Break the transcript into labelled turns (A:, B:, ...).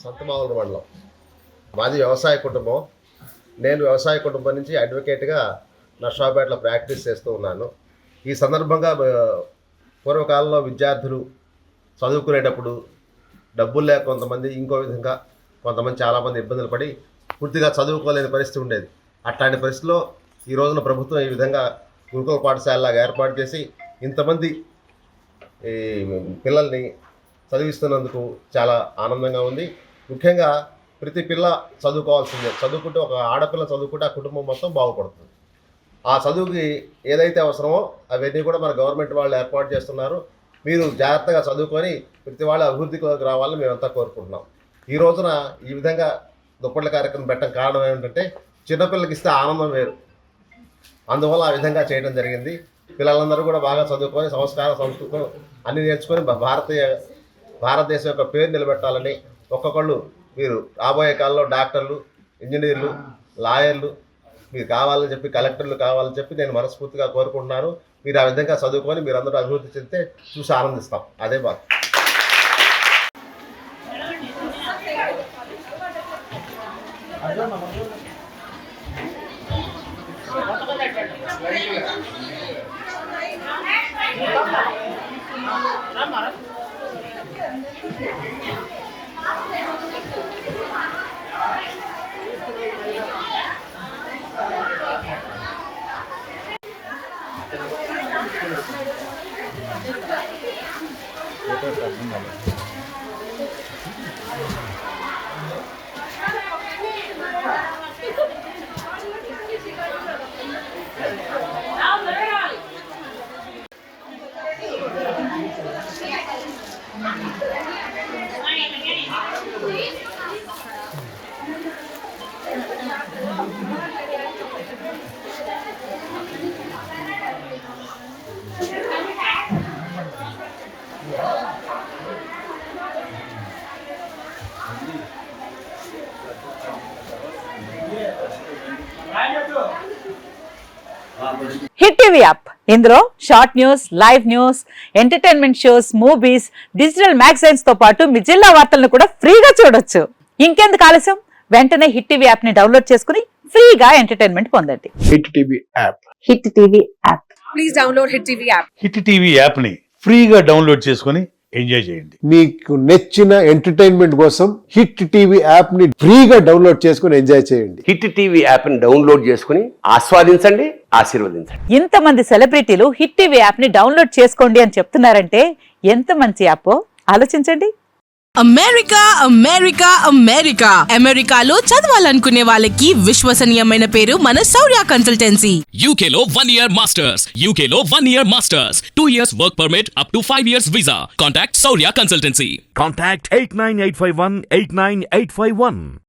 A: సంతమావుల మండలం. మాది వ్యవసాయ కుటుంబం. నేను వ్యవసాయ కుటుంబం నుంచి అడ్వకేట్గా నర్సాపేటలో ప్రాక్టీస్ చేస్తూ ఉన్నాను. ఈ సందర్భంగా పూర్వకాలంలో విద్యార్థులు చదువుకునేటప్పుడు డబ్బులు లేక కొంతమంది, ఇంకో విధంగా కొంతమంది చాలామంది ఇబ్బందులు పడి పూర్తిగా చదువుకోలేని పరిస్థితి ఉండేది. అట్లాంటి పరిస్థితిలో ఈ రోజున ప్రభుత్వం ఈ విధంగా గురుకుల పాఠశాలలాగా ఏర్పాటు చేసి ఇంతమంది ఈ పిల్లల్ని చదివిస్తున్నందుకు చాలా ఆనందంగా ఉంది. ముఖ్యంగా ప్రతి పిల్ల చదువుకోవాల్సిందే. చదువుకుంటే, ఒక ఆడపిల్ల చదువుకుంటే ఆ కుటుంబం మొత్తం బాగుపడుతుంది. ఆ చదువుకి ఏదైతే అవసరమో అవన్నీ కూడా మన గవర్నమెంట్ వాళ్ళు ఏర్పాటు చేస్తున్నారు. మీరు జాగ్రత్తగా చదువుకొని ప్రతి వాళ్ళ అభివృద్ధికి రావాలని మేమంతా కోరుకుంటున్నాం. ఈ రోజున ఈ విధంగా దుప్పట్ల కార్యక్రమం పెట్టడం కారణం ఏమిటంటే, చిన్నపిల్లలకి ఇస్తే ఆనందం వేరు. అందువల్ల ఆ విధంగా చేయడం జరిగింది. పిల్లలందరూ కూడా బాగా చదువుకొని సంస్కారం, సంస్కృతం అన్నీ నేర్చుకొని భారతదేశం యొక్క పేరు నిలబెట్టాలని, ఒక్కొక్కళ్ళు మీరు రాబోయే కాలంలో డాక్టర్లు, ఇంజనీర్లు, లాయర్లు మీరు కావాలని చెప్పి, కలెక్టర్లు కావాలని చెప్పి నేను మనస్ఫూర్తిగా కోరుకుంటున్నాను. మీరు ఆ విధంగా చదువుకొని మీరందరూ అభివృద్ధి చెందితే చూసి ఆనందిస్తాం. అదే బాధ.
B: హిట్ టీవీ యాప్, ఇందులో short news, live news, entertainment shows, movies, digital magazines తో పాటు మీ జిల్లా వార్తలను కూడా ఫ్రీగా చూడొచ్చు. ఇంకెందుకు ఆలస్యం, వెంటనే హిట్ టీవీ యాప్ ని డౌన్లోడ్ చేసుకుని ఫ్రీగా ఎంటర్టైన్మెంట్ పొందండి.
C: Hit TV app.
B: Hit TV app.
D: Please download hit TV app.
E: Hit TV app ని ఫ్రీగా డౌన్లోడ్ చేసుకుని ఎంజాయ్ చేయండి.
C: మీకు నచ్చిన ఎంటర్టైన్మెంట్ కోసం హిట్ టీవీ యాప్ ని ఫ్రీగా డౌన్లోడ్ చేసుకుని ఎంజాయ్ చేయండి.
F: హిట్ టీవీ యాప్ ని డౌన్లోడ్ చేసుకుని ఆస్వాదించండి, ఆశీర్వదించండి.
B: ఇంతమంది సెలబ్రిటీలు హిట్ టీవీ యాప్ ని డౌన్లోడ్ చేసుకోండి అని చెప్తున్నారంటే ఎంత మంచి యాప్ ఆలోచించండి.
D: అమెరికా అమెరికా అమెరికా అమెరికాలో చదవాలనుకునే వాళ్ళకి విశ్వసనీయమైన పేరు మన శౌర్య కన్సల్టెన్సీ.
G: UK లో 1 year masters. UK లో 1 year masters. 2 years work permit up to 5 years visa. Contact Saurya Consultancy.
H: Contact 89851 89851.